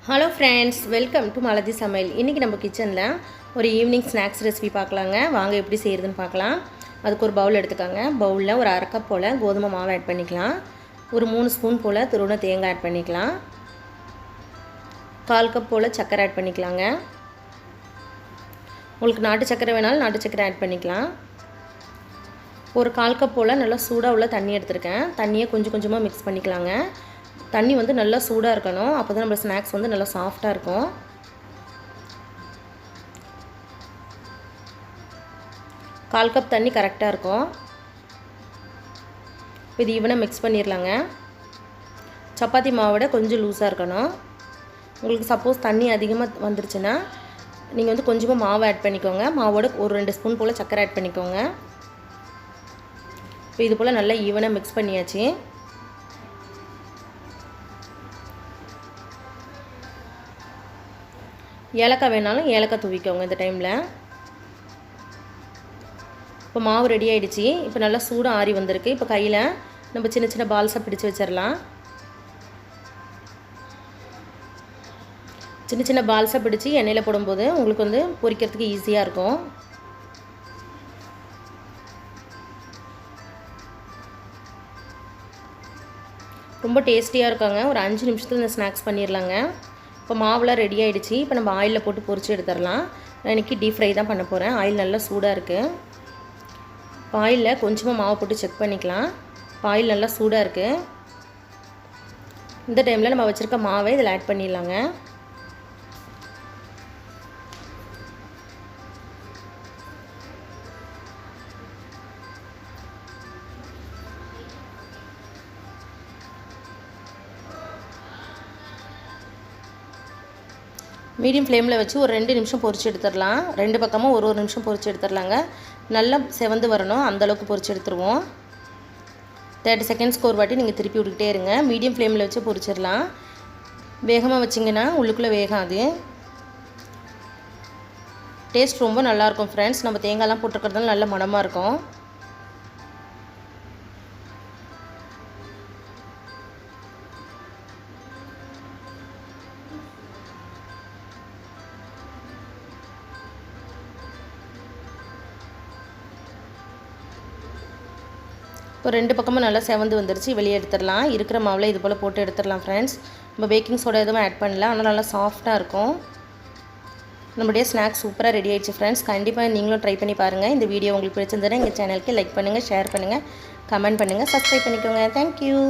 Hello friends, welcome to malathi சமையல். இன்றைக்கி நம்ம கிச்சனில் ஒரு ஈவினிங் ஸ்நாக்ஸ் ரெசிபி பார்க்கலாங்க. வாங்க எப்படி செய்கிறதுன்னு பார்க்கலாம். அதுக்கு ஒரு பவுல் எடுத்துக்காங்க. பவுலில் ஒரு அரை கப் போல் கோதுமை மாவு ஆட் பண்ணிக்கலாம். ஒரு 3 ஸ்பூன் போல் துருவன தேங்காய் ஆட் பண்ணிக்கலாம். 1/4 கப் போல் சர்க்கரை ஆட் பண்ணிக்கலாங்க. உங்களுக்கு நாட்டு சர்க்கரை வேணாலும் நாட்டு சர்க்கரை ஆட் பண்ணிக்கலாம். ஒரு 1/4 கப் போல் நல்லா சூடாக உள்ள தண்ணி எடுத்துருக்கேன். தண்ணியை கொஞ்சம் கொஞ்சமாக மிக்ஸ் பண்ணிக்கலாங்க. தண்ணி வந்து நல்லா சூடாக இருக்கணும். அப்போ தான் நம்ம ஸ்நாக்ஸ் வந்து நல்லா சாஃப்டாக இருக்கும். கால் கப் தண்ணி கரெக்டாக இருக்கும். இது ஈவனாக மிக்ஸ் பண்ணிடலாங்க. சப்பாத்தி மாவோட கொஞ்சம் லூஸாக இருக்கணும். உங்களுக்கு சப்போஸ் தண்ணி அதிகமாக வந்துருச்சுன்னா நீங்கள் வந்து கொஞ்சமாக மாவு ஆட் பண்ணிக்கோங்க. மாவோட ஒரு 2 ஸ்பூன் போல் சர்க்கரை ஆட் பண்ணிக்கோங்க. இப்போ இது போல் நல்லா ஈவனாக மிக்ஸ் பண்ணியாச்சு. ஏலக்காய் வேணாலும் ஏலக்காய் தூவிக்கோங்க இந்த டைமில். இப்போ மாவு ரெடி ஆகிடுச்சு. இப்போ நல்லா சூடாக ஆறி வந்திருக்கு. இப்போ கையில் நம்ம சின்ன சின்ன பால்ஸாக பிடிச்சி வச்சிடலாம். சின்ன சின்ன பால்ஸாக பிடிச்சி எண்ணெயில் போடும்போது உங்களுக்கு வந்து பொரிக்கிறதுக்கு ஈஸியாக இருக்கும். ரொம்ப டேஸ்டியாக இருக்காங்க. ஒரு 5 நிமிஷத்தில் இந்த ஸ்நாக்ஸ் பண்ணிடலாங்க. இப்போ மாவுலாம் ரெடி ஆகிடுச்சு. இப்போ நம்ம ஆயிலில் போட்டு பொரிச்சு எடுத்துடலாம். நான் இன்றைக்கி டீப் ஃப்ரை தான் பண்ண போகிறேன். ஆயில் நல்லா சூடாக இருக்குது. இப்போ ஆயிலில் கொஞ்சமாக மாவு போட்டு செக் பண்ணிக்கலாம். இப்போ ஆயில் நல்லா சூடாக இருக்குது. இந்த டைமில் நம்ம வச்சுருக்க மாவை இதில் ஆட் பண்ணிடலாங்க. மீடியம் ஃப்ளேமில் வச்சு ஒரு 2 நிமிஷம் பொரிச்சு எடுத்துடலாம். 2 பக்கமும் ஒரு நிமிஷம் பொரிச்சு எடுத்துடலாங்க. நல்லா செவந்து வரணும், அந்தளவுக்கு பொரிச்சு எடுத்துருவோம். 30 செகண்ட்ஸ்க்கு ஒரு வாட்டி நீங்கள் திருப்பி விட்டுக்கிட்டே இருங்க. மீடியம் ஃப்ளேமில் வச்சு பொரிச்சிடலாம். வேகமாக வச்சிங்கன்னா உள்ளுக்குள்ளே வேகாது. டேஸ்ட் ரொம்ப நல்லாயிருக்கும் ஃப்ரெண்ட்ஸ். நம்ம தேங்காய்லாம் போட்டுருக்கிறதுனால நல்ல மணமாக இருக்கும். இப்போ 2 பக்கமும் நல்லா செவந்து வந்துருச்சு. வெளியே எடுத்துடலாம். இருக்கிற மாவில் இது போல் போட்டு எடுத்துடலாம் ஃப்ரெண்ட்ஸ். நம்ம பேக்கிங் சோடா எதுவும் ஆட் பண்ணல, ஆனால் நல்லா சாஃப்டாக இருக்கும். நம்மளுடைய ஸ்நாக்ஸ் சூப்பராக ரெடி ஆகிடுச்சு ஃப்ரெண்ட்ஸ். கண்டிப்பாக நீங்களும் ட்ரை பண்ணி பாருங்கள். இந்த வீடியோ உங்களுக்கு பிடிச்சிருந்ததுன்னா எங்கள் சேனலுக்கு லைக் பண்ணுங்கள், ஷேர் பண்ணுங்கள், கமெண்ட் பண்ணுங்கள், சப்ஸ்கிரைப் பண்ணிக்கோங்க. தேங்க்யூ.